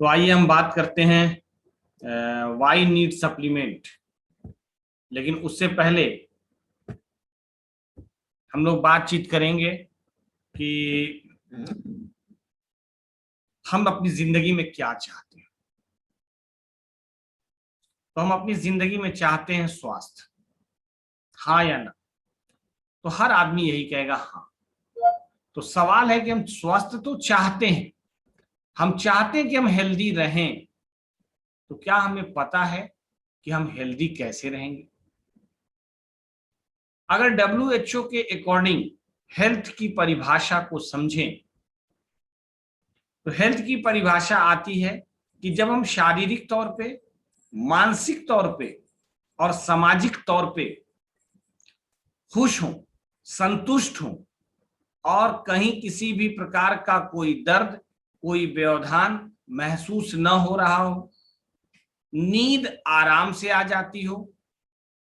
तो आइए हम बात करते हैं वाई नीड सप्लीमेंट। लेकिन उससे पहले हम लोग बातचीत करेंगे कि हम अपनी जिंदगी में क्या चाहते हैं। तो हम अपनी जिंदगी में चाहते हैं स्वास्थ्य, हाँ या ना? तो हर आदमी यही कहेगा हाँ। तो सवाल है कि हम स्वस्थ तो चाहते हैं, हम चाहते हैं कि हम हेल्दी रहें, तो क्या हमें पता है कि हम हेल्दी कैसे रहेंगे? अगर WHO के अकॉर्डिंग हेल्थ की परिभाषा को समझें तो हेल्थ की परिभाषा आती है कि जब हम शारीरिक तौर पे, मानसिक तौर पे और सामाजिक तौर पे खुश हों, संतुष्ट हों और कहीं किसी भी प्रकार का कोई दर्द, कोई व्यवधान महसूस न हो रहा हो, नींद आराम से आ जाती हो,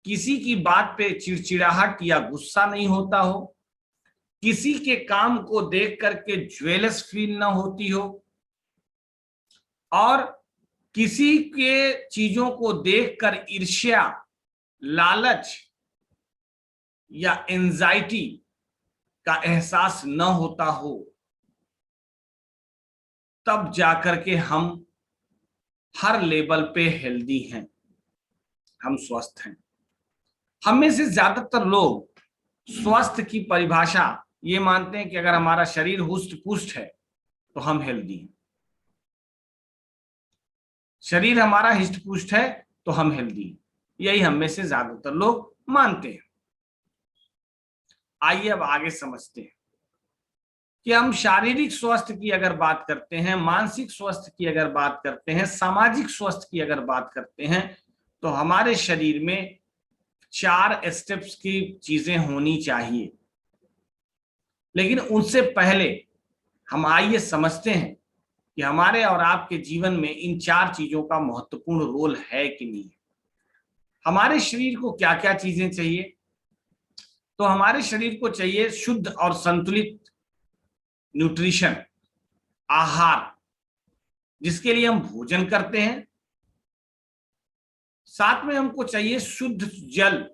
किसी की बात पे चिड़चिड़ाहट या गुस्सा नहीं होता हो, किसी के काम को देख करके ज्वेलस फील न होती हो और किसी के चीजों को देखकर ईर्ष्या, लालच या एंजाइटी का एहसास न होता हो, तब जाकर के हम हर लेवल पे हेल्दी हैं, हम स्वस्थ हैं। हम में से ज्यादातर लोग स्वास्थ्य की परिभाषा ये मानते हैं कि अगर हमारा शरीर हुष्ट पुष्ट है तो हम हेल्दी हैं, शरीर हमारा हिष्ट पुष्ट है तो हम हेल्दी हैं। यही हम में से ज्यादातर लोग मानते हैं। आइए अब आगे समझते हैं कि हम शारीरिक स्वास्थ्य की अगर बात करते हैं, मानसिक स्वास्थ्य की अगर बात करते हैं, सामाजिक स्वास्थ्य की अगर बात करते हैं, तो हमारे शरीर में 4 स्टेप्स की चीजें होनी चाहिए। लेकिन उससे पहले हम आइए समझते हैं कि हमारे और आपके जीवन में इन 4 चीजों का महत्वपूर्ण रोल है कि नहीं। हमारे शरीर को क्या क्या चीजें चाहिए? तो हमारे शरीर को चाहिए शुद्ध और संतुलित न्यूट्रिशन, आहार, जिसके लिए हम भोजन करते हैं। साथ में हमको चाहिए शुद्ध जल,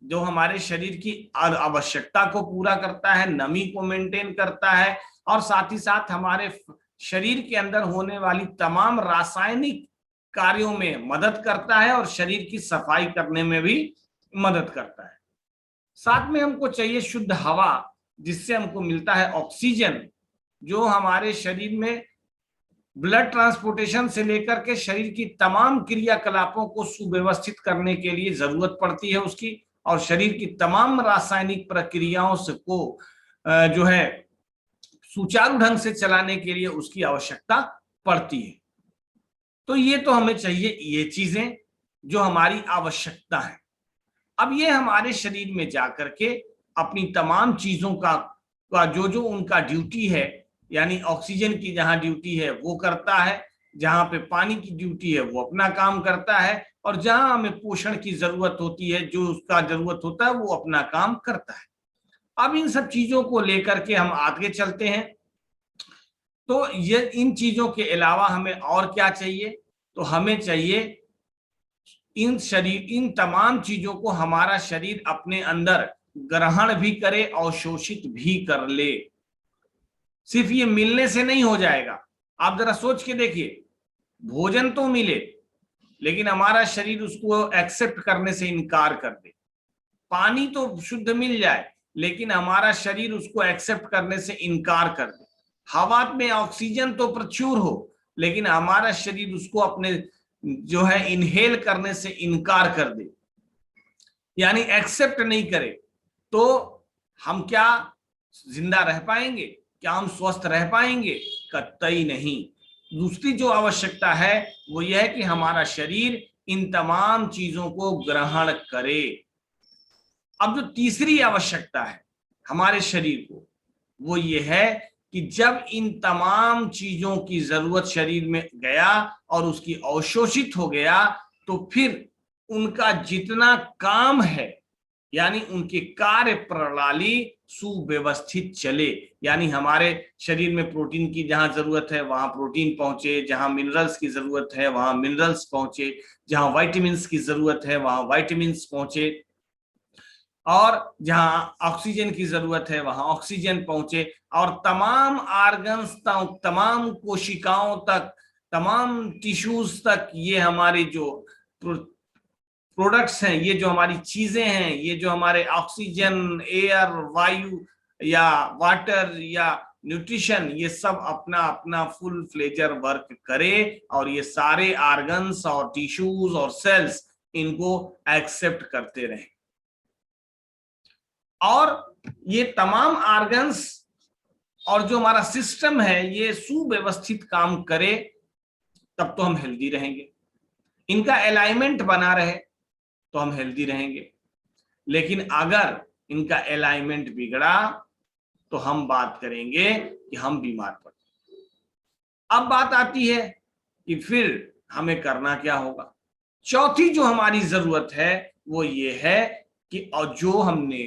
जो हमारे शरीर की आवश्यकता को पूरा करता है, नमी को मेंटेन करता है और साथ ही साथ हमारे शरीर के अंदर होने वाली तमाम रासायनिक कार्यों में मदद करता है और शरीर की सफाई करने में भी मदद करता है। साथ में हमको चाहिए शुद्ध हवा, जिससे हमको मिलता है ऑक्सीजन, जो हमारे शरीर में ब्लड ट्रांसपोर्टेशन से लेकर के शरीर की तमाम क्रियाकलापों को सुव्यवस्थित करने के लिए जरूरत पड़ती है उसकी, और शरीर की तमाम रासायनिक प्रक्रियाओं से को जो है सुचारू ढंग से चलाने के लिए उसकी आवश्यकता पड़ती है। तो ये तो हमें चाहिए ये चीजें जो हमारी आवश्यकता है। अब ये हमारे शरीर में जाकर के अपनी तमाम चीजों का जो उनका ड्यूटी है, यानी ऑक्सीजन की जहां ड्यूटी है वो करता है, जहां पे पानी की ड्यूटी है वो अपना काम करता है, और जहां हमें पोषण की जरूरत होती है, जो उसका जरूरत होता है, वो अपना काम करता है। अब इन सब चीजों को लेकर के हम आगे चलते हैं। तो ये इन चीजों के अलावा हमें और क्या चाहिए? तो हमें चाहिए इन तमाम चीजों को हमारा शरीर अपने अंदर ग्रहण भी करे, अवशोषित भी कर ले। सिर्फ ये मिलने से नहीं हो जाएगा। आप जरा सोच के देखिए, भोजन तो मिले लेकिन हमारा शरीर उसको एक्सेप्ट करने से इनकार कर दे, पानी तो शुद्ध मिल जाए लेकिन हमारा शरीर उसको एक्सेप्ट करने से इनकार कर दे, हवा में ऑक्सीजन तो प्रचुर हो लेकिन हमारा शरीर उसको अपने जो है इनहेल करने से इनकार कर दे, यानी एक्सेप्ट नहीं करे, तो हम क्या जिंदा रह पाएंगे? क्या हम स्वस्थ रह पाएंगे? कतई नहीं। दूसरी जो आवश्यकता है वो यह है कि हमारा शरीर इन तमाम चीजों को ग्रहण करे। अब जो तीसरी आवश्यकता है हमारे शरीर को, वो ये है कि जब इन तमाम चीजों की जरूरत शरीर में गया और उसकी अवशोषित हो गया, तो फिर उनका जितना काम है, यानी उनकी कार्य प्रणाली सुव्यवस्थित चले, यानी हमारे शरीर में प्रोटीन की जहां जरूरत है वहां प्रोटीन पहुंचे, जहां मिनरल्स की जरूरत है वहां मिनरल्स पहुंचे, जहां विटामिन्स की जरूरत है वहां विटामिन्स पहुंचे, और जहां ऑक्सीजन की जरूरत है वहां ऑक्सीजन पहुंचे, और तमाम ऑर्गन्स तक, तमाम कोशिकाओं तक, तमाम टिश्यूज तक ये हमारी जो प्रोडक्ट्स हैं, ये जो हमारी चीजें हैं, ये जो हमारे ऑक्सीजन, एयर, वायु या वाटर या न्यूट्रिशन, ये सब अपना अपना फुल फ्लेजर वर्क करे और ये सारे ऑर्गन्स और टिश्यूज और सेल्स इनको एक्सेप्ट करते रहें, और ये तमाम ऑर्गन्स और जो हमारा सिस्टम है ये सुव्यवस्थित काम करे, तब तो हम हेल्दी रहेंगे। इनका अलाइनमेंट बना रहे तो हम हेल्दी रहेंगे, लेकिन अगर इनका अलाइनमेंट बिगड़ा तो हम बात करेंगे कि हम बीमार पड़े। अब बात आती है कि फिर हमें करना क्या होगा। चौथी जो हमारी जरूरत है वो ये है कि और जो हमने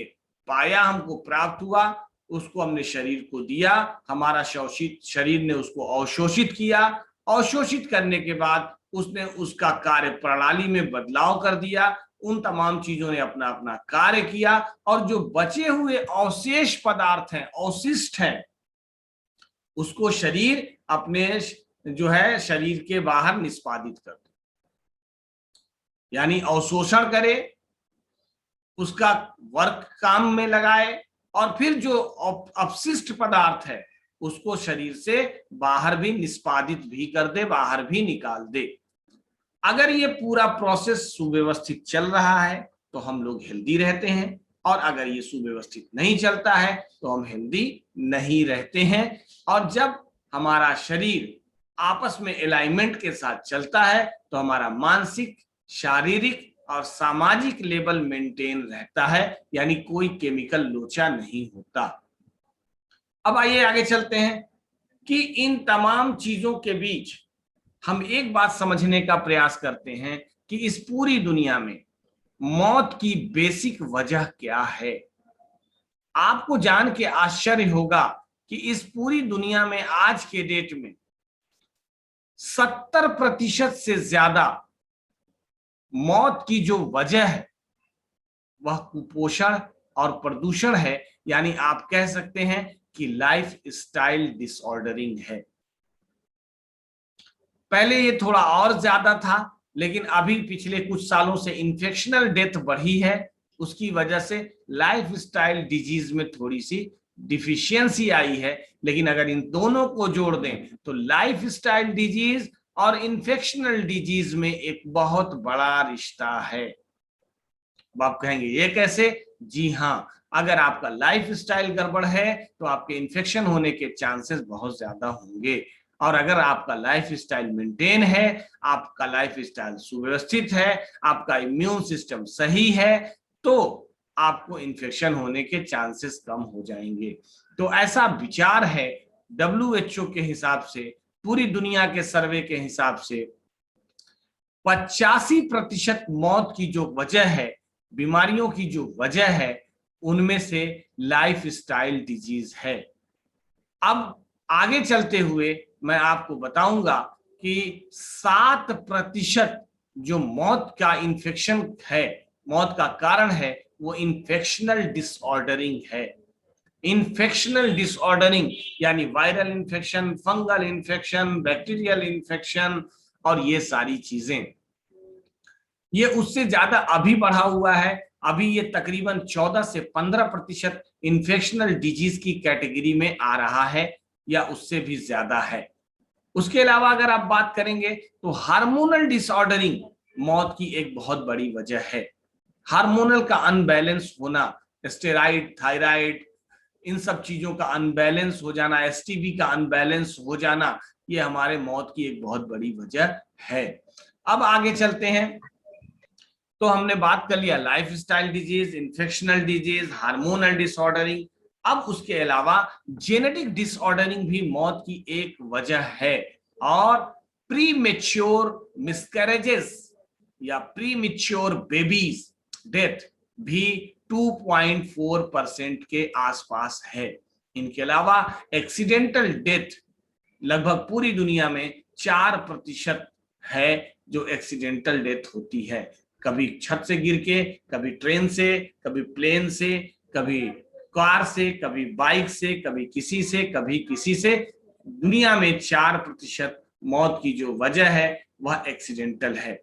पाया, हमको प्राप्त हुआ, उसको हमने शरीर को दिया, हमारा शरीर ने उसको अवशोषित किया, अवशोषित करने के बाद उसने उसका कार्य प्रणाली में बदलाव कर दिया, उन तमाम चीजों ने अपना अपना कार्य किया, और जो बचे हुए अवशेष पदार्थ हैं, अवशिष्ट हैं, उसको शरीर अपने जो है शरीर के बाहर निष्पादित कर दे, यानी अवशोषण करे, उसका वर्क काम में लगाए, और फिर जो अपशिष्ट पदार्थ है उसको शरीर से बाहर भी निष्पादित भी कर दे, बाहर भी निकाल दे। अगर ये पूरा प्रोसेस सुव्यवस्थित चल रहा है तो हम लोग हेल्दी रहते हैं, और अगर ये सुव्यवस्थित नहीं चलता है तो हम हेल्दी नहीं रहते हैं। और जब हमारा शरीर आपस में अलाइनमेंट के साथ चलता है तो हमारा मानसिक, शारीरिक और सामाजिक लेवल मेंटेन रहता है, यानी कोई केमिकल लोचा नहीं होता। अब आइए आगे चलते हैं कि इन तमाम चीजों के बीच हम एक बात समझने का प्रयास करते हैं कि इस पूरी दुनिया में मौत की बेसिक वजह क्या है। आपको जान के आश्चर्य होगा कि इस पूरी दुनिया में आज के डेट में 70% से ज्यादा मौत की जो वजह है वह कुपोषण और प्रदूषण है, यानी आप कह सकते हैं कि लाइफ स्टाइल डिसऑर्डरिंग है। पहले ये थोड़ा और ज्यादा था, लेकिन अभी पिछले कुछ सालों से इन्फेक्शनल डेथ बढ़ी है, उसकी वजह से लाइफ स्टाइल डिजीज में थोड़ी सी डिफिशियंसी आई है। लेकिन अगर इन दोनों को जोड़ दें तो लाइफ स्टाइल डिजीज और इन्फेक्शनल डिजीज में एक बहुत बड़ा रिश्ता है। आप कहेंगे ये कैसे? जी हाँ, अगर आपका लाइफ स्टाइल गड़बड़ है तो आपके इन्फेक्शन होने के चांसेस बहुत ज्यादा होंगे, और अगर आपका लाइफ स्टाइल मेंटेन है, आपका लाइफ स्टाइल सुव्यवस्थित है, आपका इम्यून सिस्टम सही है, तो आपको इन्फेक्शन होने के चांसेस कम हो जाएंगे। तो ऐसा विचार है WHO के हिसाब से, पूरी दुनिया के सर्वे के हिसाब से 85% मौत की जो वजह है, बीमारियों की जो वजह है, उनमें से लाइफ स्टाइल डिजीज है। अब आगे चलते हुए मैं आपको बताऊंगा कि 7% जो मौत का इन्फेक्शन है, मौत का कारण है, वो इन्फेक्शनल डिसऑर्डरिंग है। इन्फेक्शनल डिसऑर्डरिंग यानी viral infection, fungal infection, bacterial infection और ये सारी चीजें, ये उससे ज्यादा अभी बढ़ा हुआ है। अभी ये तकरीबन 14 से 15% इन्फेक्शनल डिजीज की कैटेगरी में आ रहा है, या उससे भी ज्यादा है। उसके अलावा अगर आप बात करेंगे तो हार्मोनल डिसऑर्डरिंग मौत की एक बहुत बड़ी वजह है। हार्मोनल का अनबैलेंस होना, स्टेरॉइड, थायराइड, इन सब चीजों का अनबैलेंस हो जाना, एसटीबी का अनबैलेंस हो जाना, ये हमारे मौत की एक बहुत बड़ी वजह है। अब आगे चलते हैं। तो हमने बात कर लिया lifestyle disease, infectional disease, hormonal disordering. अब उसके अलावा जेनेटिक डिसऑर्डरिंग भी मौत की एक वजह है, और प्रीमेच्योर मिसकैरेजेस या प्रीमेच्योर बेबीज डेथ भी 2.4% के आसपास है। इनके अलावा एक्सीडेंटल डेथ लगभग पूरी दुनिया में 4% है जो एक्सीडेंटल डेथ होती है, कभी छत से गिर के, कभी ट्रेन से, कभी प्लेन से, कभी कार से, कभी बाइक से, कभी किसी से, कभी किसी से। दुनिया में 4% मौत की जो वजह है वह एक्सीडेंटल है।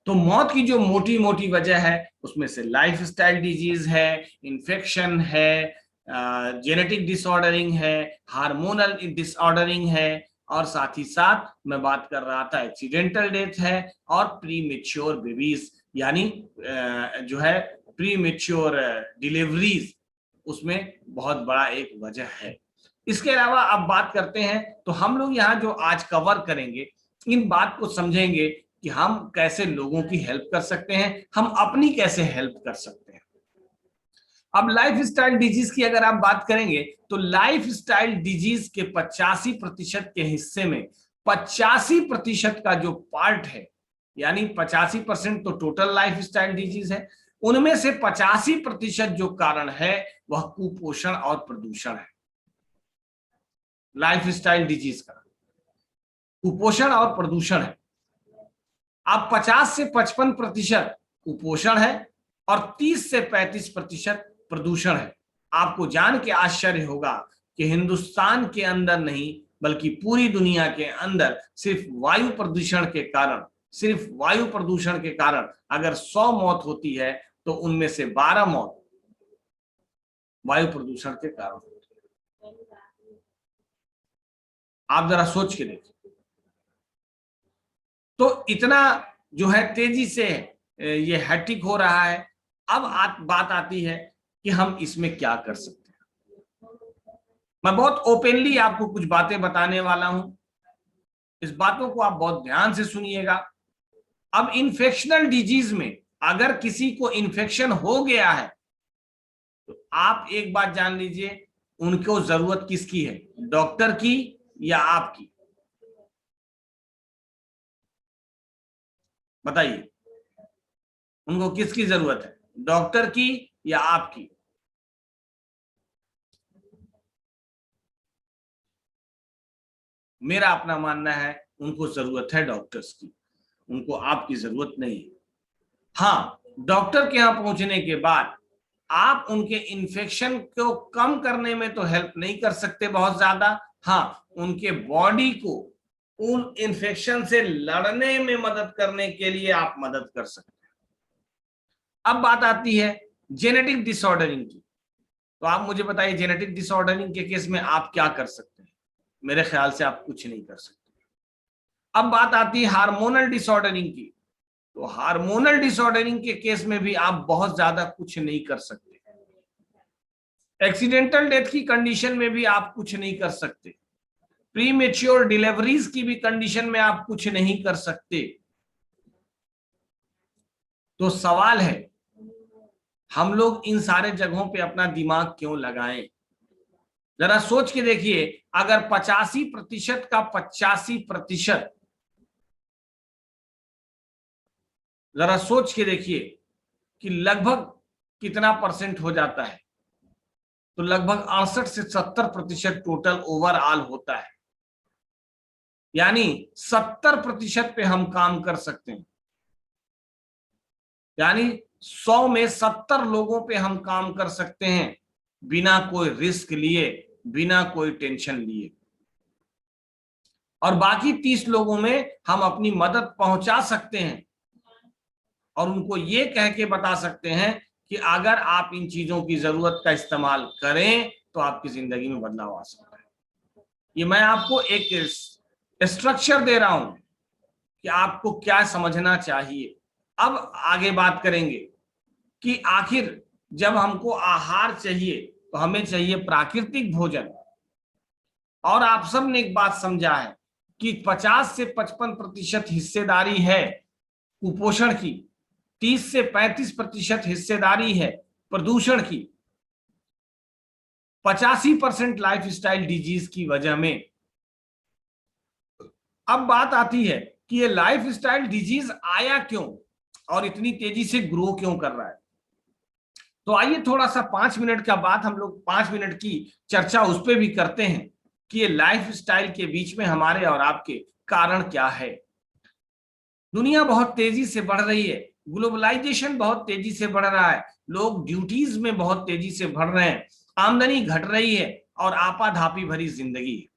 तो मौत की जो मोटी मोटी वजह है उसमें से लाइफस्टाइल डिजीज है, इन्फेक्शन है, जेनेटिक डिसऑर्डरिंग है, हार्मोनल डिसऑर्डरिंग है, और साथ ही साथ मैं बात कर रहा था एक्सीडेंटल डेथ है, और प्रीमेच्योर बेबीज यानी जो है प्रीमेच्योर डिलीवरीज, उसमें बहुत बड़ा एक वजह है। इसके अलावा अब बात करते हैं, तो हम लोग यहाँ जो आज कवर करेंगे इन बात को समझेंगे कि हम कैसे लोगों की हेल्प कर सकते हैं, हम अपनी कैसे हेल्प कर सकते हैं। अब लाइफस्टाइल डिजीज की अगर आप बात करेंगे तो लाइफस्टाइल डिजीज के 85% के हिस्से में 85% का जो पार्ट है, यानी 85% तो टोटल लाइफस्टाइल डिजीज है, उनमें से 85% जो कारण है वह कुपोषण और प्रदूषण है। लाइफस्टाइल डिजीज का कुपोषण और प्रदूषण है। अब 50 से 55% कुपोषण है और 30 से 35% प्रदूषण है। आपको जान के आश्चर्य होगा कि हिंदुस्तान के अंदर नहीं बल्कि पूरी दुनिया के अंदर सिर्फ वायु प्रदूषण के कारण अगर 100 मौत होती है तो उनमें से 12 मौत वायु प्रदूषण के कारण होती है। आप जरा सोच के देखिए। तो इतना जो है तेजी से ये हैट्रिक हो रहा है। अब बात आती है कि हम इसमें क्या कर सकते हैं। मैं बहुत ओपनली आपको कुछ बातें बताने वाला हूं, इस बातों को आप बहुत ध्यान से सुनिएगा। अब इन्फेक्शनल डिजीज में अगर किसी को इन्फेक्शन हो गया है तो आप एक बात जान लीजिए, उनको जरूरत किसकी है, डॉक्टर की या आपकी? बताइए, उनको किसकी जरूरत है, डॉक्टर की या आपकी? मेरा अपना मानना है उनको जरूरत है डॉक्टर्स की, उनको आपकी जरूरत नहीं है। हाँ, डॉक्टर के यहां पहुंचने के बाद आप उनके इन्फेक्शन को कम करने में तो हेल्प नहीं कर सकते बहुत ज्यादा, हाँ उनके बॉडी को उन इन्फेक्शन से लड़ने में मदद करने के लिए आप मदद कर सकते हैं। अब बात आती है जेनेटिक डिसऑर्डरिंग की। तो आप मुझे बताइए, जेनेटिक डिसऑर्डरिंग के केस में आप क्या कर सकते हैं? मेरे ख्याल से आप कुछ नहीं कर सकते। अब बात आती है हार्मोनल डिसऑर्डरिंग की। तो हार्मोनल डिसऑर्डरिंग के केस में भी आप बहुत ज्यादा कुछ नहीं कर सकते। एक्सीडेंटल डेथ की कंडीशन में भी आप कुछ नहीं कर सकते। प्रीमेच्योर डिलीवरीज की भी कंडीशन में आप कुछ नहीं कर सकते। तो सवाल है, हम लोग इन सारे जगहों पे अपना दिमाग क्यों लगाएं? जरा सोच के देखिए, अगर 85% का 85%, जरा सोच के देखिए कि लगभग कितना परसेंट हो जाता है, तो लगभग 68 से 70% टोटल ओवरऑल होता है। यानी 70% पे हम काम कर सकते हैं, यानी 100 में 70 लोगों पे हम काम कर सकते हैं बिना कोई रिस्क लिए, बिना कोई टेंशन लिए। और बाकी 30 लोगों में हम अपनी मदद पहुंचा सकते हैं और उनको ये कह के बता सकते हैं कि अगर आप इन चीजों की जरूरत का इस्तेमाल करें तो आपकी जिंदगी में बदलाव आ सकता है। ये मैं आपको एक स्ट्रक्चर दे रहा हूं कि आपको क्या समझना चाहिए। अब आगे बात करेंगे कि आखिर जब हमको आहार चाहिए तो हमें चाहिए प्राकृतिक भोजन। और आप सब ने एक बात समझा है कि 50 से 55% हिस्सेदारी है कुपोषण की, 30 से 35% हिस्सेदारी है प्रदूषण की, 85% लाइफस्टाइल डिजीज की वजह में। अब बात आती है कि ये लाइफस्टाइल डिजीज आया क्यों और इतनी तेजी से ग्रो क्यों कर रहा है। तो आइए थोड़ा सा 5 मिनट का बात हम लोग 5 मिनट की चर्चा उस पर भी करते हैं कि ये लाइफ स्टाइल के बीच में हमारे और आपके कारण क्या है। दुनिया बहुत तेजी से बढ़ रही है, ग्लोबलाइजेशन बहुत तेजी से बढ़ रहा है, लोग ड्यूटीज में बहुत तेजी से बढ़ रहे हैं, आमदनी घट रही है और आपाधापी भरी जिंदगी है।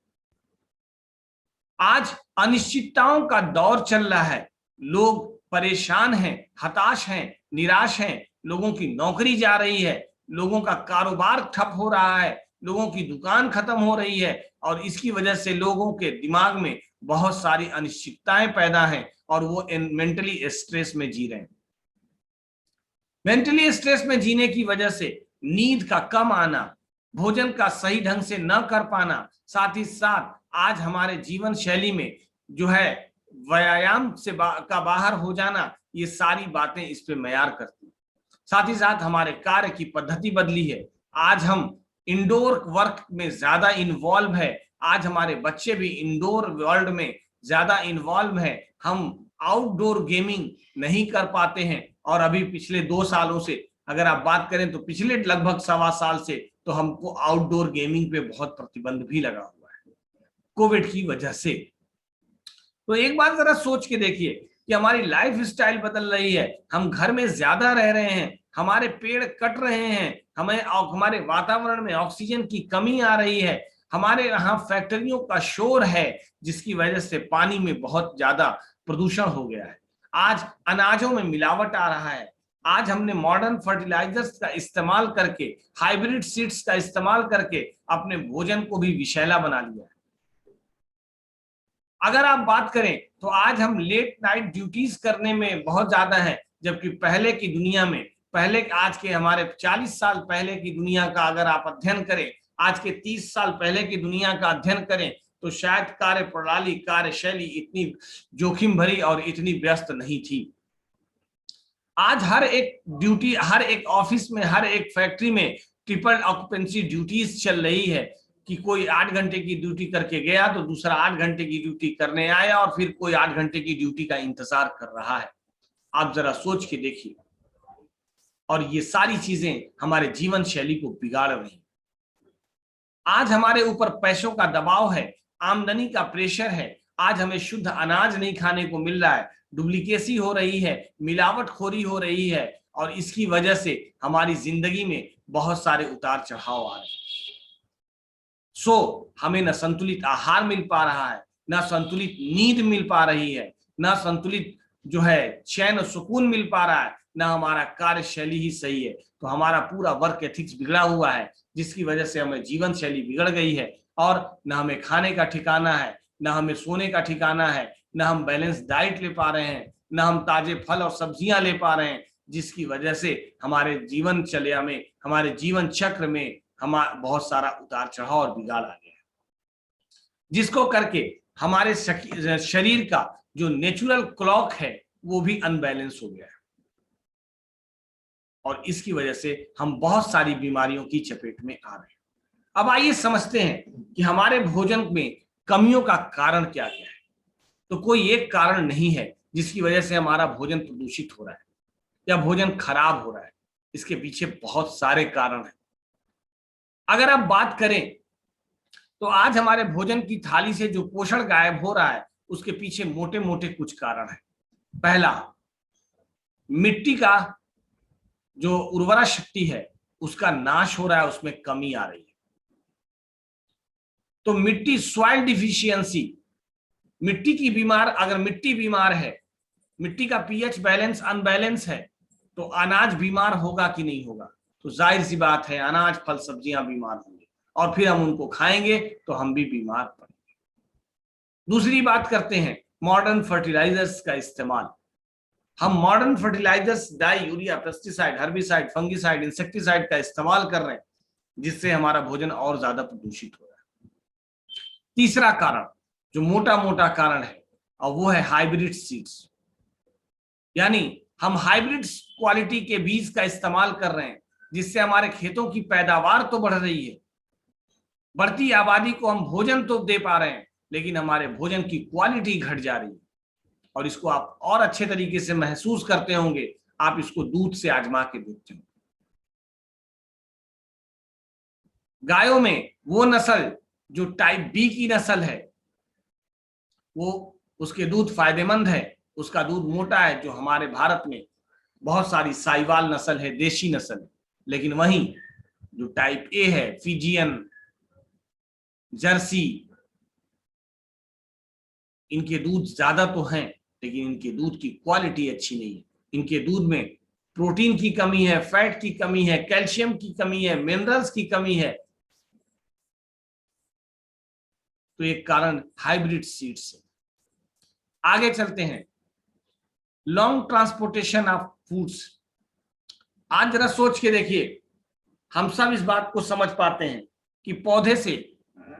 आज अनिश्चितताओं का दौर चल रहा है, लोग परेशान हैं, हताश हैं, निराश हैं, लोगों की नौकरी जा रही है, लोगों का कारोबार ठप हो रहा है, लोगों की दुकान खत्म हो रही है और इसकी वजह से लोगों के दिमाग में बहुत सारी अनिश्चितताएं पैदा हैं और वो मेंटली स्ट्रेस में जी रहे हैं। मेंटली स्ट्रेस में जीने की वजह से नींद का कम आना, भोजन का सही ढंग से न कर पाना, साथ ही साथ आज हमारे जीवन शैली में जो है व्यायाम से का बाहर हो जाना, ये सारी बातें इस पे मैयार करती हैं। साथ ही साथ हमारे कार्य की पद्धति बदली है, आज हम इंडोर वर्क में ज्यादा इन्वॉल्व है, आज हमारे बच्चे भी इंडोर वर्ल्ड में ज्यादा इन्वॉल्व है, हम आउटडोर गेमिंग नहीं कर पाते हैं। और अभी पिछले 2 सालों से अगर आप बात करें तो पिछले लगभग 1.25 साल से तो हमको आउटडोर गेमिंग पे बहुत प्रतिबंध भी लगा हुआ है कोविड की वजह से। तो एक बात जरा सोच के देखिए कि हमारी लाइफ स्टाइल बदल रही है, हम घर में ज्यादा रह रहे हैं, हमारे पेड़ कट रहे हैं, हमारे वातावरण में ऑक्सीजन की कमी आ रही है, हमारे यहाँ फैक्ट्रियों का शोर है जिसकी वजह से पानी में बहुत ज्यादा प्रदूषण हो गया है, आज अनाजों में मिलावट आ रहा है, आज हमने मॉडर्न फर्टिलाइजर्स का इस्तेमाल करके, हाइब्रिड सीड्स का इस्तेमाल करके अपने भोजन को भी विषैला बना लिया है। अगर आप बात करें तो आज हम लेट नाइट ड्यूटीज करने में बहुत ज्यादा है, जबकि पहले की दुनिया में, पहले आज के हमारे 40 साल पहले की दुनिया का अगर आप अध्ययन करें, आज के 30 साल पहले की दुनिया का अध्ययन करें तो शायद कार्य प्रणाली, कार्यशैली इतनी जोखिम भरी और इतनी व्यस्त नहीं थी। आज हर एक ड्यूटी, हर एक ऑफिस में, हर एक फैक्ट्री में ट्रिपल ऑक्यूपेंसी ड्यूटीज चल रही है कि कोई 8 घंटे की ड्यूटी करके गया तो दूसरा 8 घंटे की ड्यूटी करने आया और फिर कोई 8 घंटे की ड्यूटी का इंतजार कर रहा है। आप जरा सोच के देखिए। और ये सारी चीजें हमारे जीवन शैली को बिगाड़ रही हैं। आज हमारे ऊपर पैसों का दबाव है, आमदनी का प्रेशर है, आज हमें शुद्ध अनाज नहीं खाने को मिल रहा है, डुप्लीकेसी हो रही है, मिलावटखोरी हो रही है और इसकी वजह से हमारी जिंदगी में बहुत सारे उतार चढ़ाव आ रहे हैं। हमें न संतुलित आहार मिल पा रहा है, न संतुलित नींद मिल पा रही है, न संतुलित जो है चैन और सुकून मिल पा रहा है, न हमारा कार्यशैली ही सही है। तो हमारा पूरा वर्क एथिक्स बिगड़ा हुआ है जिसकी वजह से हमें जीवन शैली बिगड़ गई है और न हमें खाने का ठिकाना है, न हमें सोने का ठिकाना है, न हम बैलेंस डाइट ले पा रहे हैं, न हम ताजे फल और सब्जियां ले पा रहे हैं, जिसकी वजह से हमारे जीवन चर्या में, हमारे जीवन चक्र में हमारा बहुत सारा उतार चढ़ाव और बिगाड़ आ गया है, जिसको करके हमारे शरीर का जो नेचुरल क्लॉक है वो भी अनबैलेंस हो गया है और इसकी वजह से हम बहुत सारी बीमारियों की चपेट में आ रहे हैं। अब आइए समझते हैं कि हमारे भोजन में कमियों का कारण क्या क्या है। तो कोई एक कारण नहीं है जिसकी वजह से हमारा भोजन प्रदूषित हो रहा है या भोजन खराब हो रहा है, इसके पीछे बहुत सारे कारण हैं। अगर आप बात करें तो आज हमारे भोजन की थाली से जो पोषण गायब हो रहा है उसके पीछे मोटे मोटे कुछ कारण हैं। पहला, मिट्टी का जो उर्वरा शक्ति है उसका नाश हो रहा है, उसमें कमी आ रही है। तो मिट्टी, सॉइल डिफिशियंसी, मिट्टी की बीमार, अगर मिट्टी बीमार है, मिट्टी का पीएच बैलेंस अनबैलेंस है तो अनाज बीमार होगा कि नहीं होगा? तो जाहिर सी बात है अनाज, फल, सब्जियां बीमार होंगे और फिर हम उनको खाएंगे तो हम भी बीमार पड़ेंगे। दूसरी बात करते हैं मॉडर्न फर्टिलाइजर्स का इस्तेमाल। हम modern fertilizers, dye, urea, pesticide, herbicide, fungicide, insecticide का इस्तेमाल कर रहे हैं जिससे हमारा भोजन और ज्यादा प्रदूषित हो रहा है। तीसरा कारण जो मोटा मोटा कारण है और वो है हाइब्रिड सीड्स, यानी हम हाइब्रिड क्वालिटी के बीज का इस्तेमाल कर रहे हैं जिससे हमारे खेतों की पैदावार तो बढ़ रही है, बढ़ती आबादी को हम भोजन तो दे पा रहे हैं लेकिन हमारे भोजन की क्वालिटी घट जा रही है। और इसको आप और अच्छे तरीके से महसूस करते होंगे, आप इसको दूध से आजमा के देखते हो। गायों में वो नस्ल जो टाइप बी की नस्ल है, वो उसके दूध फायदेमंद है, उसका दूध मोटा है। जो हमारे भारत में बहुत सारी साहिवाल नस्ल है, देशी नस्ल है, लेकिन वहीं जो टाइप ए है, फिजियन, जर्सी, इनके दूध ज्यादा तो हैं, लेकिन इनके दूध की क्वालिटी अच्छी नहीं है। इनके दूध में प्रोटीन की कमी है, फैट की कमी है, कैल्शियम की कमी है, मिनरल्स की कमी है। तो एक कारण हाइब्रिड सीड्स है। आगे चलते हैं, लॉन्ग ट्रांसपोर्टेशन ऑफ फूड्स। आज जरा सोच के देखिए, हम सब इस बात को समझ पाते हैं कि पौधे से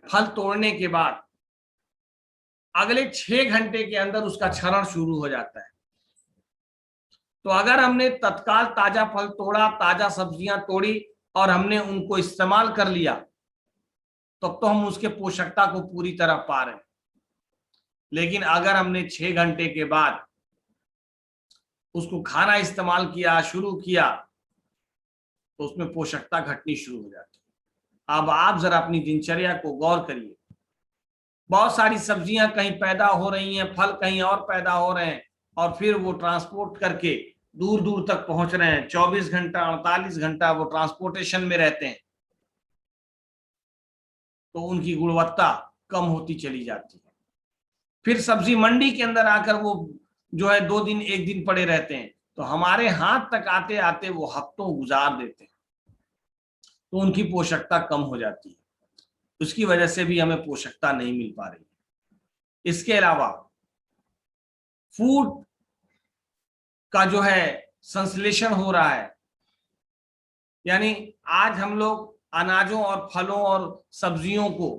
फल तोड़ने के बाद अगले 6 घंटे के अंदर उसका क्षरण शुरू हो जाता है। तो अगर हमने तत्काल ताजा फल तोड़ा, ताजा सब्जियां तोड़ी और हमने उनको इस्तेमाल कर लिया, तब तो हम उसके पोषकता को पूरी तरह पा रहे हैं। लेकिन अगर हमने 6 घंटे के बाद उसको खाना इस्तेमाल किया, शुरू किया, तो उसमें पोषकता घटनी शुरू हो जाती है। अब आप जरा अपनी दिनचर्या को गौर करिए। बहुत सारी सब्जियां कहीं पैदा हो रही हैं, फल कहीं और पैदा हो रहे हैं, और फिर वो ट्रांसपोर्ट करके दूर दूर तक पहुंच रहे हैं। 24 घंटा 48 घंटा वो ट्रांसपोर्टेशन में रहते हैं, तो उनकी गुणवत्ता कम होती चली जाती है। फिर सब्जी मंडी के अंदर आकर वो जो है 2 दिन 1 दिन पड़े रहते हैं, तो हमारे हाथ तक आते आते वो हफ्तों गुजार देते हैं, तो उनकी पोषकता कम हो जाती है। उसकी वजह से भी हमें पोषकता नहीं मिल पा रही। इसके अलावा फूड का जो है संश्लेषण हो रहा है, यानी आज हम लोग अनाजों और फलों और सब्जियों को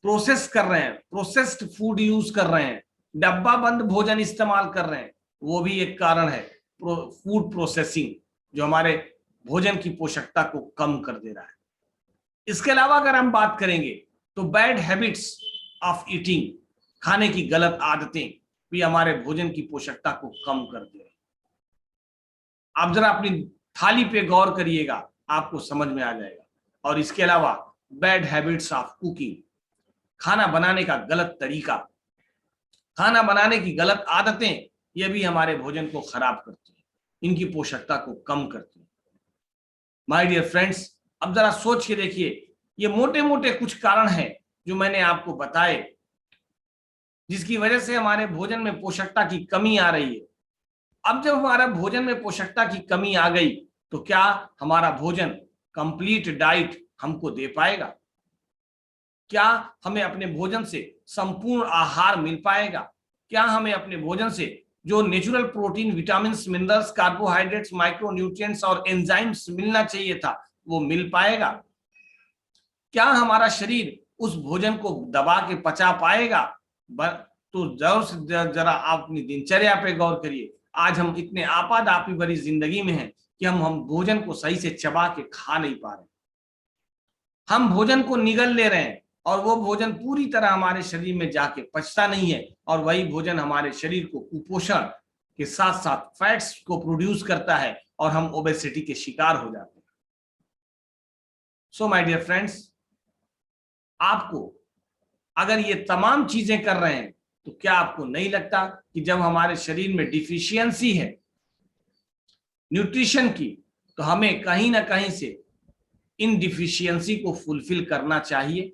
प्रोसेस कर रहे हैं, प्रोसेस्ड फूड यूज कर रहे हैं, डब्बा बंद भोजन इस्तेमाल कर रहे हैं। वो भी एक कारण है, फूड प्रोसेसिंग, जो हमारे भोजन की पोषकता को कम कर दे रहा है। इसके अलावा अगर हम बात करेंगे तो बैड हैबिट्स ऑफ ईटिंग, खाने की गलत आदतें भी हमारे भोजन की पोषकता को कम कर दे रहे हैं। आप जरा अपनी थाली पे गौर करिएगा, आपको समझ में आ जाएगा। और इसके अलावा बैड हैबिट्स ऑफ कुकिंग, खाना बनाने का गलत तरीका, खाना बनाने की गलत आदतें, ये भी हमारे भोजन को खराब करती हैं, इनकी पोषकता को कम करती हैं। माय डियर फ्रेंड्स, अब जरा सोच के देखिए, ये मोटे मोटे कुछ कारण हैं जो मैंने आपको बताए, जिसकी वजह से हमारे भोजन में पोषकता की कमी आ रही है। अब जब हमारा भोजन में पोषकता की कमी आ गई, तो क्या हमारा भोजन कंप्लीट डाइट हमको दे पाएगा? क्या हमें अपने भोजन से संपूर्ण आहार मिल पाएगा? क्या हमें अपने भोजन से जो natural protein, vitamin, minerals, carbohydrates, micronutrients और एंजाइम्स मिलना चाहिए था, वो मिल पाएगा? क्या हमारा शरीर उस भोजन को दबा के पचा पाएगा? तो जरूर से जरा आप अपनी दिनचर्या पे गौर करिए। आज हम इतने आपाधापी भरी जिंदगी में हैं कि हम भोजन को सही से चबा के खा नहीं पा रहे। हम भोजन को निगल ले रहे हैं और वो भोजन पूरी तरह हमारे शरीर में जाके पचता नहीं है, और वही भोजन हमारे शरीर को कुपोषण के साथ साथ फैट्स को प्रोड्यूस करता है और हम ओबेसिटी के शिकार हो जाते हैं। सो माय डियर फ्रेंड्स, आपको अगर ये तमाम चीजें कर रहे हैं, तो क्या आपको नहीं लगता कि जब हमारे शरीर में डिफिशियंसी है न्यूट्रिशन की, तो हमें कहीं ना कहीं से इन डिफिशियंसी को फुलफिल करना चाहिए?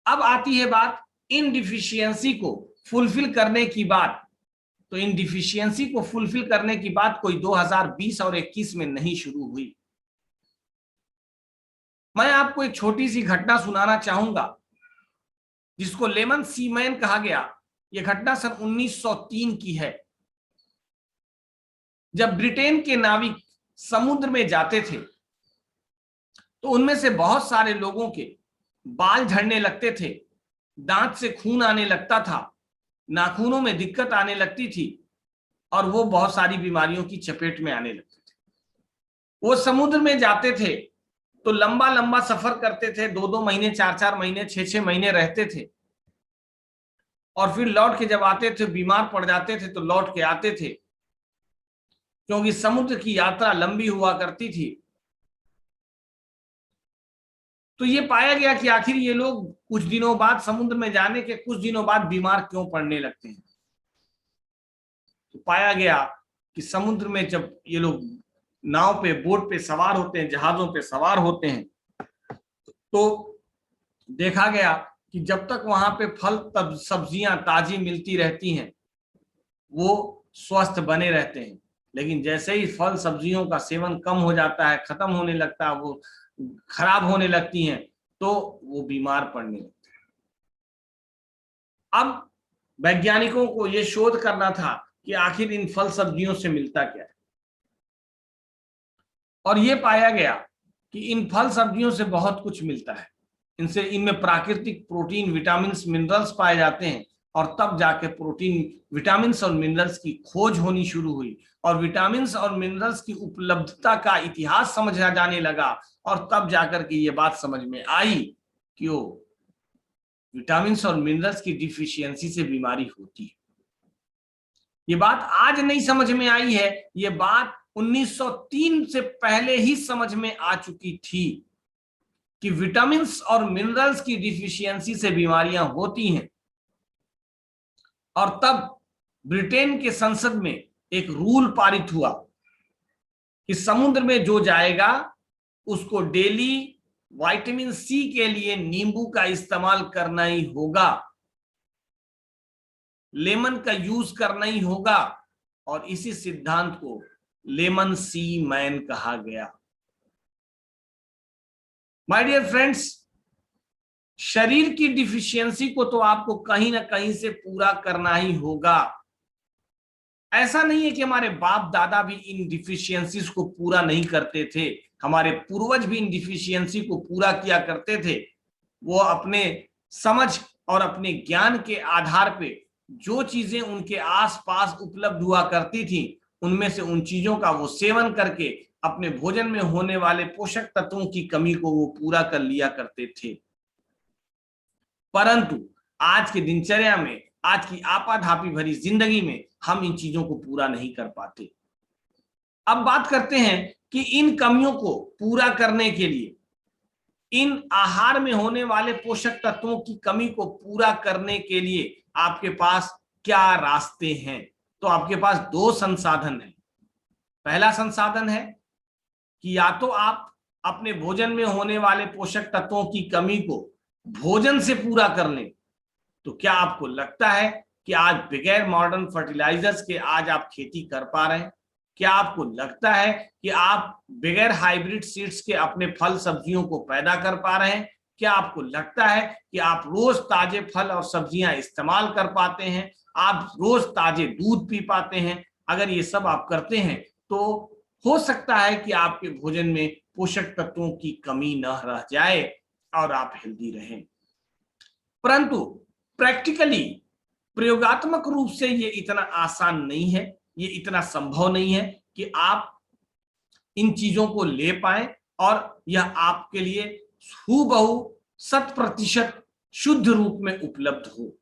अब आती है बात इन डिफिशियंसी को फुलफिल करने की बात। तो इन डिफिशियंसी को फुलफिल करने की बात कोई 2020 और 21 में नहीं शुरू हुई। मैं आपको एक छोटी सी घटना सुनाना चाहूंगा, जिसको लेमन सीमैन कहा गया। यह घटना सन 1903 की है, जब ब्रिटेन के नाविक समुद्र में जाते थे, तो उनमें से बहुत सारे लोगों के बाल झड़ने लगते थे, दांत से खून आने लगता था, नाखूनों में दिक्कत आने लगती थी, और वो बहुत सारी बीमारियों की चपेट में आने लगते थे। वो समुद्र में जाते थे तो लंबा लंबा सफर करते थे, 2-2 महीने, 4-4 महीने, 6-6 महीने रहते थे, और फिर लौट के जब आते थे, बीमार पड़ जाते थे तो लौट के आते थे, क्योंकि समुद्र की यात्रा लंबी हुआ करती थी। तो ये पाया गया कि आखिर ये लोग कुछ दिनों बाद, समुद्र में जाने के कुछ दिनों बाद बीमार क्यों पड़ने लगते हैं। तो पाया गया कि समुद्र में जब ये लोग नाव पे, बोट पे सवार होते हैं, जहाजों पे सवार होते हैं, तो देखा गया कि जब तक वहां पे फल तब सब्जियां ताजी मिलती रहती हैं वो स्वस्थ बने रहते हैं, लेकिन जैसे ही फल सब्जियों का सेवन कम हो जाता है, खत्म होने लगता है, वो खराब होने लगती हैं, तो वो बीमार पड़ने लगते हैं। अब वैज्ञानिकों को ये शोध करना था कि आखिर इन फल सब्जियों से मिलता क्या है, और ये पाया गया कि इन फल सब्जियों से बहुत कुछ मिलता है। इनमें प्राकृतिक प्रोटीन, विटामिन, मिनरल्स पाए जाते हैं, और तब जाके प्रोटीन, विटामिन और मिनरल्स की खोज होनी शुरू हुई, और विटामिन और मिनरल्स की उपलब्धता का इतिहास समझा जाने लगा, और तब जाकर के ये बात समझ में आई कि वो विटामिन और मिनरल्स की डिफिशियंसी से बीमारी होती है। ये बात आज नहीं समझ में आई है, ये बात 1903 से पहले ही समझ में आ चुकी थी कि विटामिन और मिनरल्स की डिफिशियंसी से बीमारियां होती हैं। और तब ब्रिटेन के संसद में एक रूल पारित हुआ कि समुद्र में जो जाएगा उसको डेली विटामिन सी के लिए नींबू का इस्तेमाल करना ही होगा, लेमन का यूज करना ही होगा, और इसी सिद्धांत को लेमन सी मैन कहा गया। माय डियर फ्रेंड्स, शरीर की डिफिशियंसी को तो आपको कहीं ना कहीं से पूरा करना ही होगा। ऐसा नहीं है कि हमारे बाप दादा भी इन डिफिशियंसीज को पूरा नहीं करते थे, हमारे पूर्वज भी इन डिफिशियंसी को पूरा किया करते थे। वो अपने समझ और अपने ज्ञान के आधार पे जो चीजें उनके आसपास उपलब्ध हुआ करती थी, उनमें से उन चीजों का वो सेवन करके अपने भोजन में होने वाले पोषक तत्वों की कमी को वो पूरा कर लिया करते थे। परंतु आज की दिनचर्या में, आज की आपाधापी भरी जिंदगी में हम इन चीजों को पूरा नहीं कर पाते। अब बात करते हैं कि इन कमियों को पूरा करने के लिए, इन आहार में होने वाले पोषक तत्वों की कमी को पूरा करने के लिए आपके पास क्या रास्ते हैं। तो आपके पास दो संसाधन हैं। पहला संसाधन है कि या तो आप अपने भोजन में होने वाले पोषक तत्वों की कमी को भोजन से पूरा कर लें। तो क्या आपको लगता है कि आज बगैर मॉडर्न फर्टिलाइजर्स के आज आप खेती कर पा रहे हैं? क्या आपको लगता है कि आप बगैर हाइब्रिड सीड्स के अपने फल सब्जियों को पैदा कर पा रहे हैं? क्या आपको लगता है कि आप रोज ताजे फल और सब्जियां इस्तेमाल कर पाते हैं? आप रोज ताजे दूध पी पाते हैं? अगर ये सब आप करते हैं तो हो सकता है कि आपके भोजन में पोषक तत्वों की कमी न रह जाए और आप हेल्दी रहें। परंतु प्रैक्टिकली, प्रयोगात्मक रूप से ये इतना आसान नहीं है, ये इतना संभव नहीं है कि आप इन चीजों को ले पाए और यह आपके लिए हूबहू 100% शुद्ध रूप में उपलब्ध हो।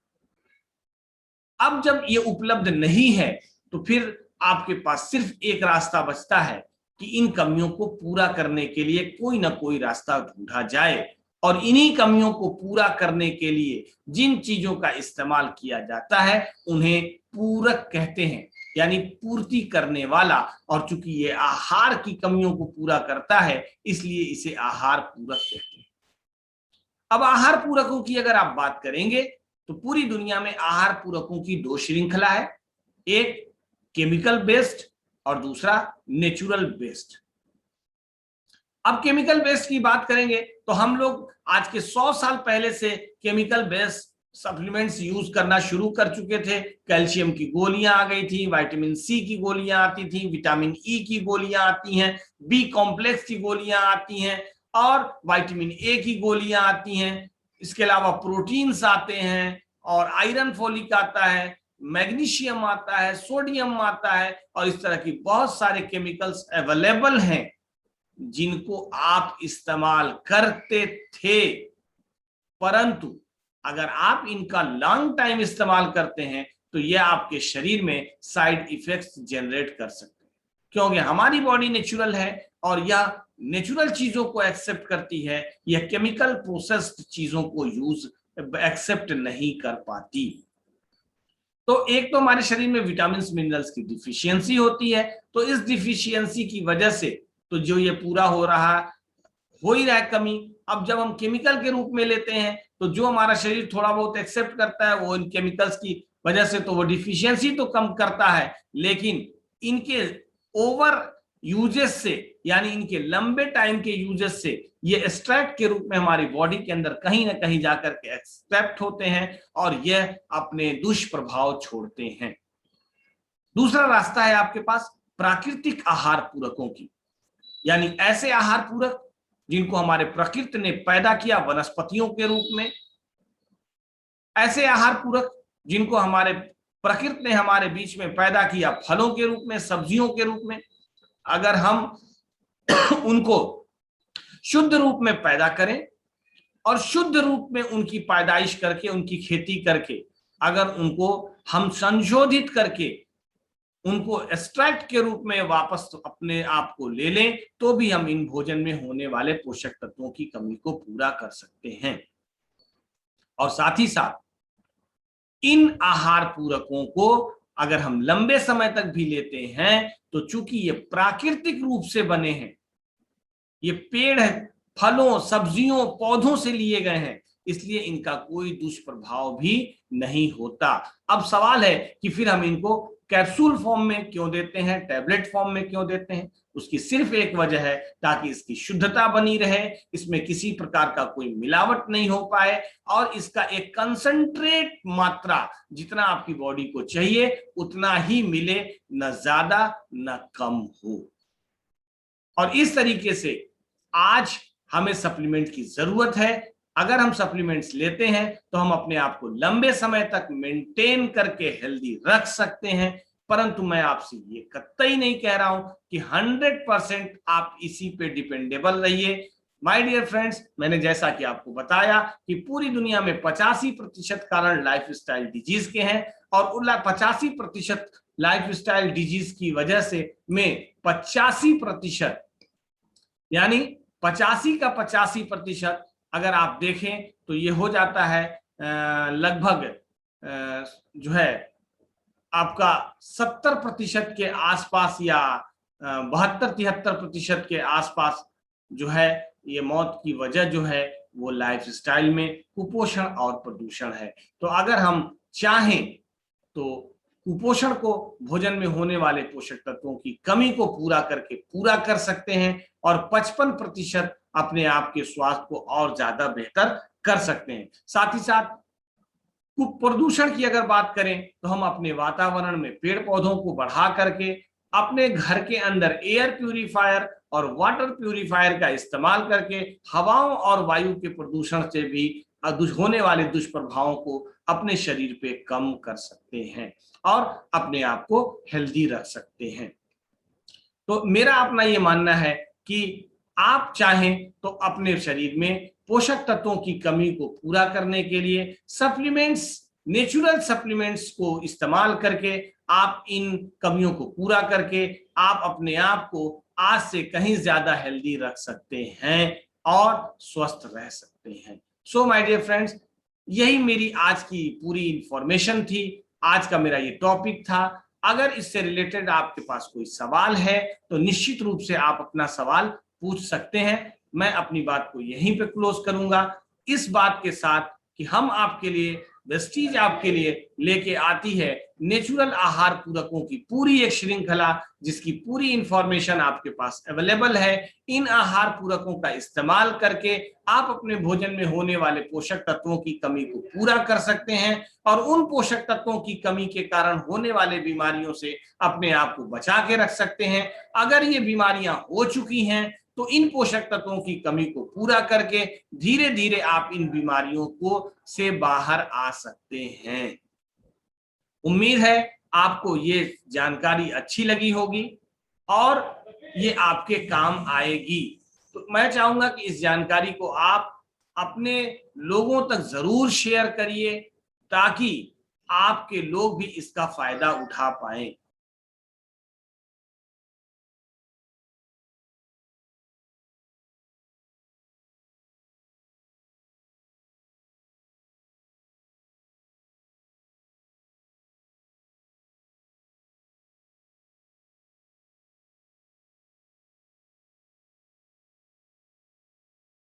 अब जब ये उपलब्ध नहीं है तो फिर आपके पास सिर्फ एक रास्ता बचता है कि इन कमियों को पूरा करने के लिए कोई ना कोई रास्ता ढूंढा जाए, और इन्हीं कमियों को पूरा करने के लिए जिन चीजों का इस्तेमाल किया जाता है उन्हें पूरक कहते हैं, यानी पूर्ति करने वाला। और चूंकि ये आहार की कमियों को पूरा करता है इसलिए इसे आहार पूरक कहते हैं। अब आहार पूरकों की अगर आप बात करेंगे तो पूरी दुनिया में आहार पूरकों की दो श्रृंखला है, एक केमिकल बेस्ड और दूसरा नेचुरल बेस्ड। अब केमिकल बेस्ड की बात करेंगे तो हम लोग आज के 100 साल पहले से केमिकल बेस्ड सप्लीमेंट्स यूज करना शुरू कर चुके थे। कैल्शियम की गोलियां आ गई थी, विटामिन सी की गोलियां आती थी, विटामिन ई की गोलियां आती हैं, बी कॉम्प्लेक्स की गोलियां आती हैं, और विटामिन ए की गोलियां आती हैं। इसके अलावा प्रोटीन्स आते हैं, और आयरन फोलिक आता है, मैग्नीशियम आता है, सोडियम आता है, और इस तरह की बहुत सारे केमिकल्स अवेलेबल हैं जिनको आप इस्तेमाल करते थे। परंतु अगर आप इनका लॉन्ग टाइम इस्तेमाल करते हैं तो यह आपके शरीर में साइड इफेक्ट्स जनरेट कर सकते हैं, क्योंकि हमारी बॉडी नेचुरल है और यह नेचुरल चीजों को एक्सेप्ट करती है, यह केमिकल प्रोसेस्ड चीजों को यूज एक्सेप्ट नहीं कर पाती। तो एक तो हमारे शरीर में विटामिन मिनरल्स की डिफिशियंसी होती है, तो इस डिफिशियंसी की वजह से तो जो ये पूरा हो ही रहा है कमी। अब जब हम केमिकल के रूप में लेते हैं तो जो हमारा शरीर थोड़ा बहुत एक्सेप्ट करता है वो इन केमिकल्स की वजह से तो वो डिफिशियंसी तो कम करता है, लेकिन इनके ओवर यूजेस से, यानी इनके लंबे टाइम के यूजेस से ये एक्सट्रैक्ट के रूप में हमारी बॉडी के अंदर कहीं ना कहीं जाकर के एक्सट्रैक्ट होते हैं और यह अपने दुष्प्रभाव छोड़ते हैं। दूसरा रास्ता है आपके पास प्राकृतिक आहार पूरकों की, यानी ऐसे आहार पूरक जिनको हमारे प्रकृति ने पैदा किया वनस्पतियों के रूप में, ऐसे आहार पूरक जिनको हमारे प्रकृति ने हमारे बीच में पैदा किया फलों के रूप में, सब्जियों के रूप में। अगर हम उनको शुद्ध रूप में पैदा करें और शुद्ध रूप में उनकी पैदाइश करके, उनकी खेती करके, अगर उनको हम संशोधित करके उनको एक्सट्रैक्ट के रूप में वापस अपने आप को ले लें, तो भी हम इन भोजन में होने वाले पोषक तत्वों की कमी को पूरा कर सकते हैं। और साथ ही साथ इन आहार पूरकों को अगर हम लंबे समय तक भी लेते हैं तो चूंकि ये प्राकृतिक रूप से बने हैं, ये पेड़ फलों सब्जियों पौधों से लिए गए हैं, इसलिए इनका कोई दुष्प्रभाव भी नहीं होता। अब सवाल है कि फिर हम इनको कैप्सूल फॉर्म में क्यों देते हैं, टैबलेट फॉर्म में क्यों देते हैं? उसकी सिर्फ एक वजह है, ताकि इसकी शुद्धता बनी रहे, इसमें किसी प्रकार का कोई मिलावट नहीं हो पाए और इसका एक कंसंट्रेट मात्रा जितना आपकी बॉडी को चाहिए उतना ही मिले, न ज्यादा न कम हो। और इस तरीके से आज हमें सप्लीमेंट की जरूरत है। अगर हम सप्लीमेंट्स लेते हैं तो हम अपने आप को लंबे समय तक मेंटेन करके हेल्दी रख सकते हैं, परंतु मैं आपसे ये कतई नहीं कह रहा हूं कि 100% आप इसी पे डिपेंडेबल रहिए। माय डियर फ्रेंड्स, मैंने जैसा कि आपको बताया कि पूरी दुनिया में 85% कारण लाइफस्टाइल डिजीज के हैं और 85% लाइफस्टाइल डिजीज की वजह से में 85%, यानी 85 का 85% अगर आप देखें तो ये हो जाता है लगभग जो है आपका 70% के आसपास या 72-73% के आसपास जो है ये मौत की वजह जो है वो लाइफस्टाइल में कुपोषण और प्रदूषण है। तो अगर हम चाहें तो कुपोषण को भोजन में होने वाले पोषक तत्वों की कमी को पूरा करके पूरा कर सकते हैं और 55% अपने आप के स्वास्थ्य को और ज्यादा बेहतर कर सकते हैं। साथ ही साथ प्रदूषण की अगर बात करें तो हम अपने वातावरण में पेड़ पौधों को बढ़ा करके अपने घर के अंदर एयर प्यूरिफायर और वाटर प्यूरिफायर का इस्तेमाल करके हवाओं और वायु के प्रदूषण से भी होने वाले दुष्प्रभावों को अपने शरीर पे कम कर सकते हैं और अपने आप को हेल्दी रख सकते हैं। तो मेरा अपना ये मानना है कि आप चाहें तो अपने शरीर में पोषक तत्वों की कमी को पूरा करने के लिए सप्लीमेंट्स, नेचुरल सप्लीमेंट्स को इस्तेमाल करके आप इन कमियों को पूरा करके आप अपने आप को आज से कहीं ज्यादा हेल्दी रख सकते हैं और स्वस्थ रह सकते हैं। सो माय डियर फ्रेंड्स, यही मेरी आज की पूरी इंफॉर्मेशन थी, आज का मेरा ये टॉपिक था। अगर इससे रिलेटेड आपके पास कोई सवाल है तो निश्चित रूप से आप अपना सवाल पूछ सकते हैं। मैं अपनी बात को यहीं पे क्लोज करूंगा इस बात के साथ कि हम आपके लिए, वेस्टीज आपके लिए लेके आती है नेचुरल आहार पूरकों की पूरी एक श्रृंखला, जिसकी पूरी इंफॉर्मेशन आपके पास अवेलेबल है। इन आहार पूरकों का इस्तेमाल करके आप अपने भोजन में होने वाले पोषक तत्वों की कमी को पूरा कर सकते हैं और उन पोषक तत्वों की कमी के कारण होने वाले बीमारियों से अपने आप को बचा के रख सकते हैं। अगर ये बीमारियां हो चुकी हैं तो इन पोषक तत्वों की कमी को पूरा करके धीरे धीरे आप इन बीमारियों को से बाहर आ सकते हैं। उम्मीद है आपको ये जानकारी अच्छी लगी होगी और ये आपके काम आएगी। तो मैं चाहूंगा कि इस जानकारी को आप अपने लोगों तक जरूर शेयर करिए ताकि आपके लोग भी इसका फायदा उठा पाएं।